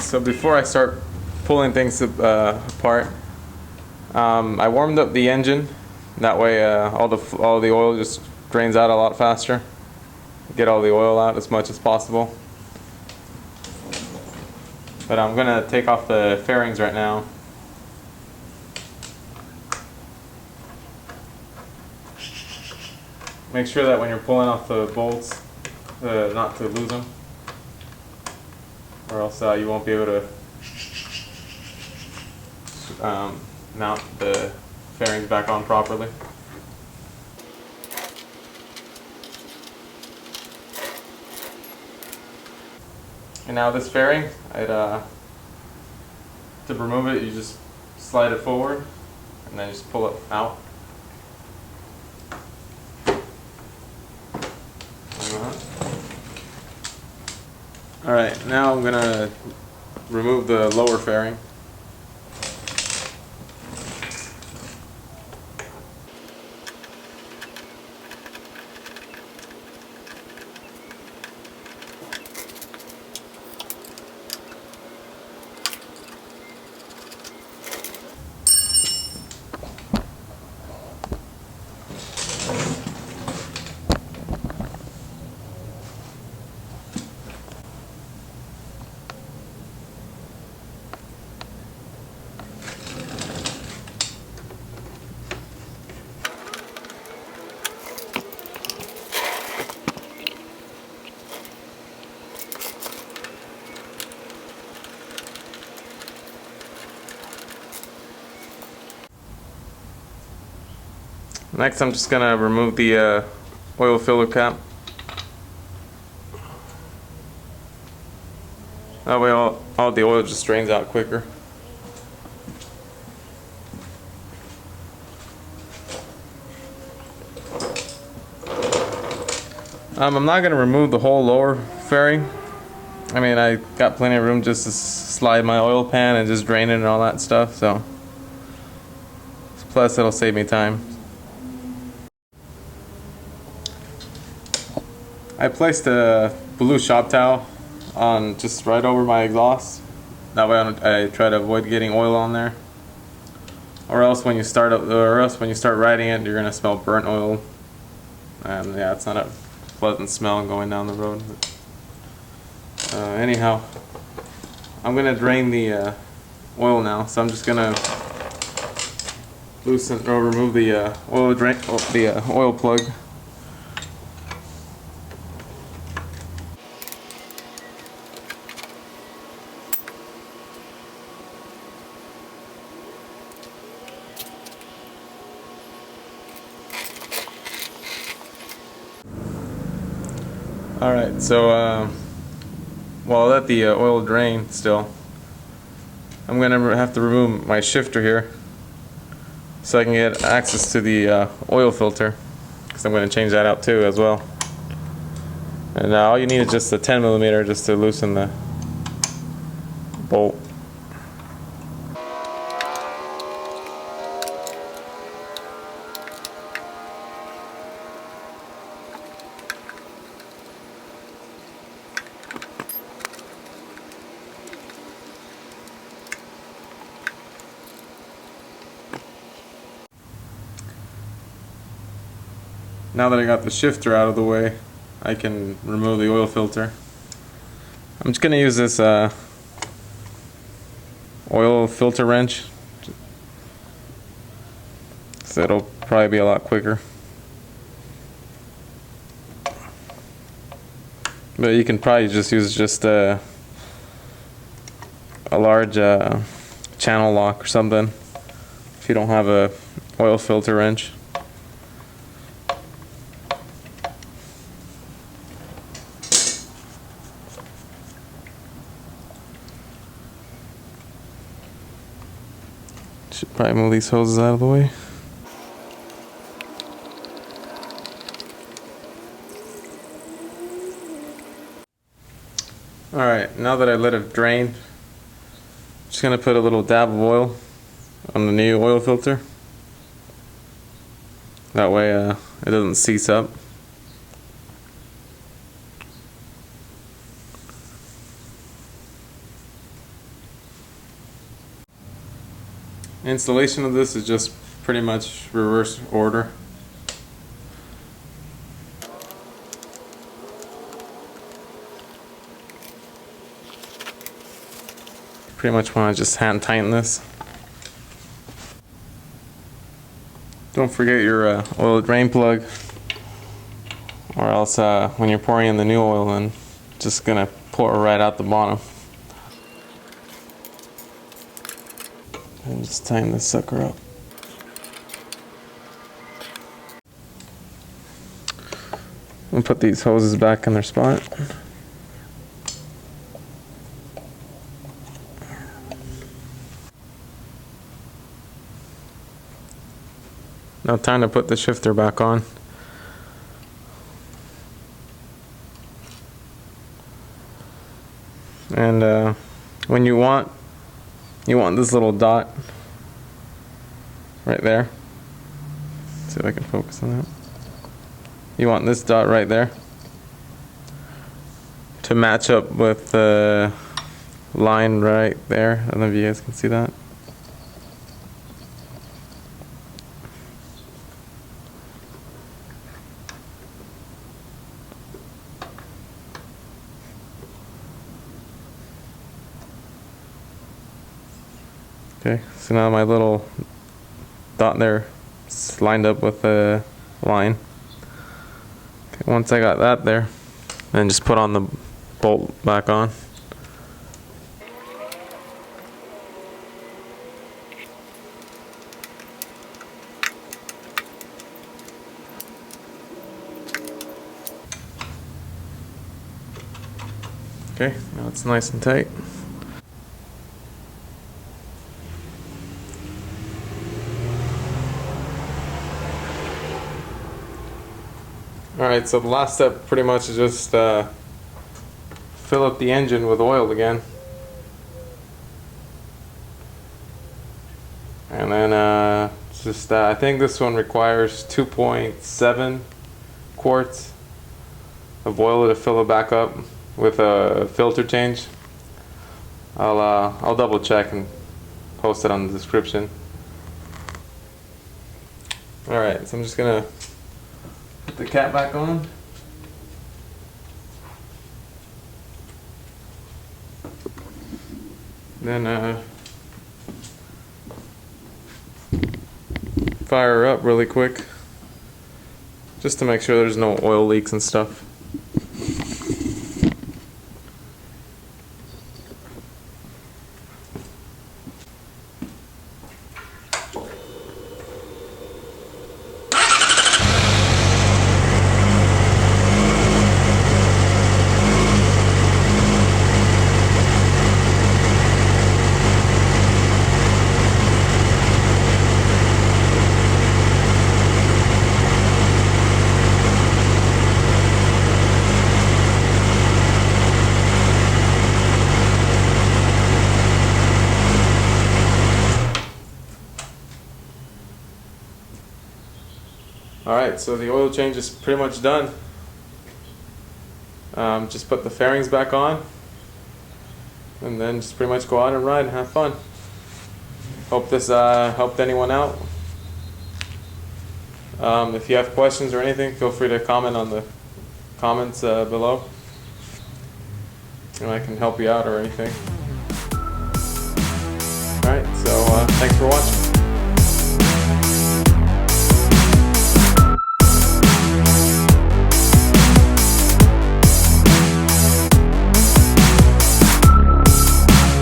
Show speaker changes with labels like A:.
A: So before I start pulling things apart, I warmed up the engine. That way all the oil just drains out a lot faster. Get all the oil out as much as possible. But I'm going to take off the fairings right now. Make sure that when you're pulling off the bolts, not to lose them, or else you won't be able to mount the fairings back on properly. And now this fairing, to remove it, you just slide it forward and then just pull it out. Alright, now I'm going to remove the lower fairing. Next, I'm just going to remove the oil filler cap. That way all the oil just drains out quicker. I'm not going to remove the whole lower fairing. I mean, I got plenty of room just to slide my oil pan and just drain it and all that stuff, so plus it'll save me time. I placed a blue shop towel on just right over my exhaust. That way I try to avoid getting oil on there. Or else when you start riding it, you're gonna smell burnt oil. And yeah, it's not a pleasant smell going down the road. But, anyhow, I'm gonna drain the oil now. So I'm just gonna loosen or remove the oil plug. Alright, so while I let the oil drain still, I'm going to have to remove my shifter here so I can get access to the oil filter, because I'm going to change that out too as well. And all you need is just a 10mm just to loosen the bolt. Now that I got the shifter out of the way, I can remove the oil filter. I'm just going to use this oil filter wrench, so it'll probably be a lot quicker. But you can probably just use a large channel lock or something if you don't have a oil filter wrench. Should probably move these hoses out of the way. Alright, now that I let it drain, I'm just going to put a little dab of oil on the new oil filter. That way it doesn't seize up. Installation of this is just pretty much reverse order. Pretty much want to just hand tighten this. Don't forget your oil drain plug, or else when you're pouring in the new oil, then just gonna pour right out the bottom. And just tighten this sucker up. And put these hoses back in their spot. Now time to put the shifter back on. And when you want this little dot right there. Let's see if I can focus on that. You want this dot right there to match up with the line right there. I don't know if you guys can see that. Okay, so now my little dot there is lined up with the line. Okay, once I got that there, then just put on the bolt back on. Okay, now it's nice and tight. Alright, so the last step pretty much is just fill up the engine with oil again. And then I think this one requires 2.7 quarts of oil to fill it back up with a filter change. I'll double check and post it on the description. Alright, so I'm just gonna put the cap back on. Then fire her up really quick, just to make sure there's no oil leaks and stuff. Alright, so the oil change is pretty much done. Just put the fairings back on, and then just pretty much go out and ride and have fun. Hope this helped anyone out. If you have questions or anything, feel free to comment on the comments below, and I can help you out or anything. Alright, so thanks for watching.